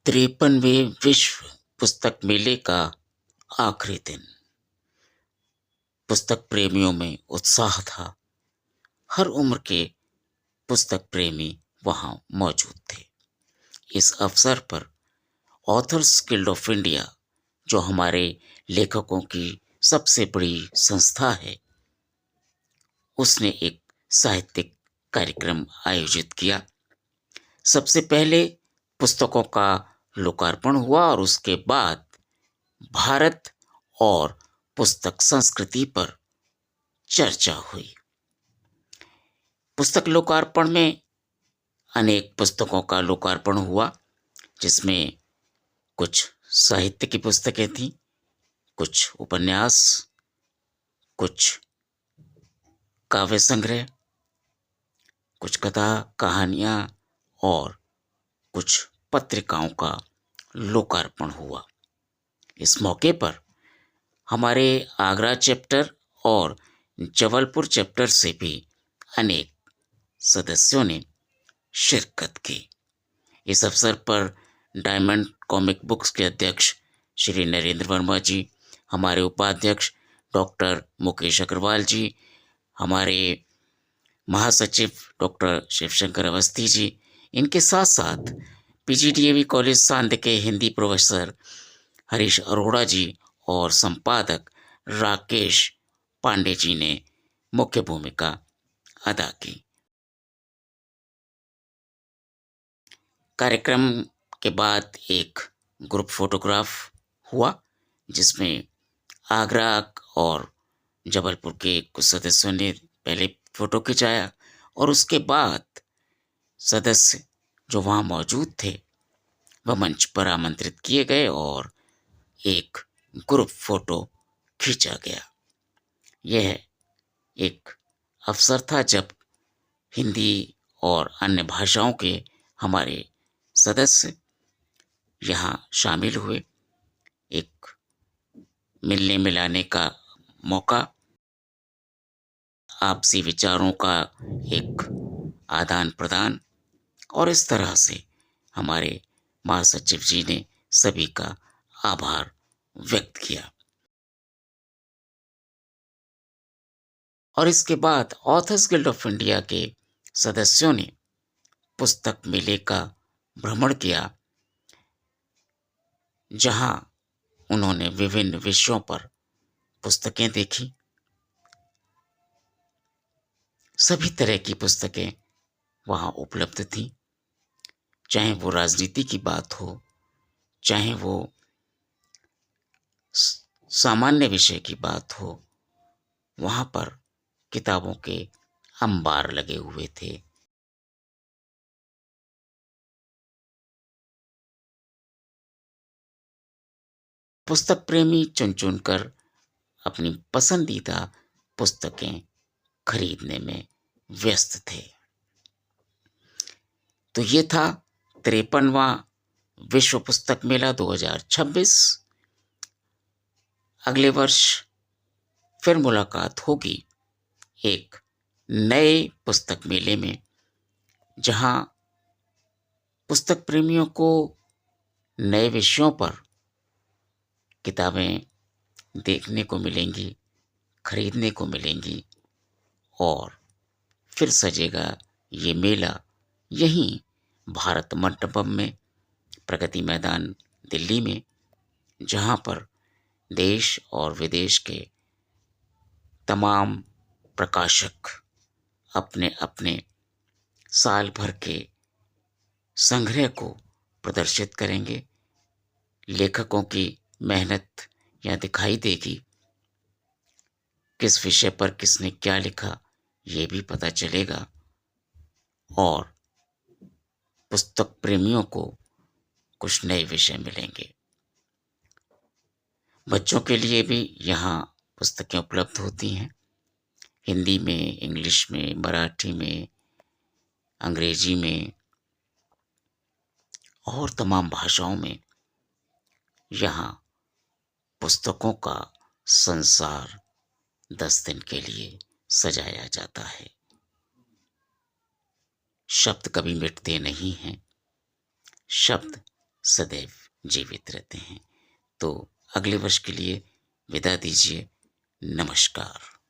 53वें विश्व पुस्तक मेले का आखिरी दिन। पुस्तक प्रेमियों में उत्साह था। हर उम्र के पुस्तक प्रेमी वहां मौजूद थे। इस अवसर पर ऑथर्स गिल्ड ऑफ इंडिया, जो हमारे लेखकों की सबसे बड़ी संस्था है, उसने एक साहित्यिक कार्यक्रम आयोजित किया। सबसे पहले पुस्तकों का लोकार्पण हुआ और उसके बाद भारत और पुस्तक संस्कृति पर चर्चा हुई। पुस्तक लोकार्पण में अनेक पुस्तकों का लोकार्पण हुआ, जिसमें कुछ साहित्य की पुस्तकें थीं, कुछ उपन्यास, कुछ काव्य संग्रह, कुछ कथा कहानियां और कुछ पत्रिकाओं का लोकार्पण हुआ। इस मौके पर हमारे आगरा चैप्टर और जबलपुर चैप्टर से भी अनेक सदस्यों ने शिरकत की। इस अवसर पर डायमंड कॉमिक बुक्स के अध्यक्ष श्री नरेंद्र वर्मा जी, हमारे उपाध्यक्ष डॉक्टर मुकेश अग्रवाल जी, हमारे महासचिव डॉक्टर शिवशंकर अवस्थी जी, इनके साथ साथ पीजीडीएवी कॉलेज सांध के हिंदी प्रोफेसर हरीश अरोड़ा जी और संपादक राकेश पांडे जी ने मुख्य भूमिका अदा की। कार्यक्रम के बाद एक ग्रुप फोटोग्राफ हुआ, जिसमें आगरा और जबलपुर के कुछ सदस्यों ने पहले फोटो खिंचाया और उसके बाद सदस्य जो वहां मौजूद थे वह मंच पर आमंत्रित किए गए और एक ग्रुप फोटो खींचा गया। यह एक अवसर था जब हिंदी और अन्य भाषाओं के हमारे सदस्य यहाँ शामिल हुए। एक मिलने मिलाने का मौका, आपसी विचारों का एक आदान प्रदान, और इस तरह से हमारे महासचिव जी ने सभी का आभार व्यक्त किया। और इसके बाद ऑथर्स गिल्ड ऑफ इंडिया के सदस्यों ने पुस्तक मेले का भ्रमण किया, जहां उन्होंने विभिन्न विषयों पर पुस्तकें देखी। सभी तरह की पुस्तकें वहां उपलब्ध थीं, चाहे वो राजनीति की बात हो, चाहे वो सामान्य विषय की बात हो। वहां पर किताबों के अंबार लगे हुए थे। पुस्तक प्रेमी चुन चुनकर अपनी पसंदीदा पुस्तकें खरीदने में व्यस्त थे। तो ये था 53वां विश्व पुस्तक मेला 2026। अगले वर्ष फिर मुलाकात होगी एक नए पुस्तक मेले में, जहां पुस्तक प्रेमियों को नए विषयों पर किताबें देखने को मिलेंगी, खरीदने को मिलेंगी, और फिर सजेगा ये मेला यहीं भारत मंडपम में, प्रगति मैदान दिल्ली में, जहां पर देश और विदेश के तमाम प्रकाशक अपने अपने साल भर के संग्रह को प्रदर्शित करेंगे। लेखकों की मेहनत यहाँ दिखाई देगी। किस विषय पर किसने क्या लिखा ये भी पता चलेगा, और पुस्तक प्रेमियों को कुछ नए विषय मिलेंगे। बच्चों के लिए भी यहाँ पुस्तकें उपलब्ध होती हैं, हिंदी में, इंग्लिश में, मराठी में, अंग्रेजी में और तमाम भाषाओं में। यहाँ पुस्तकों का संसार 10 दिन के लिए सजाया जाता है। शब्द कभी मिटते नहीं हैं, शब्द सदैव जीवित रहते हैं। तो अगले वर्ष के लिए विदा दीजिए। नमस्कार।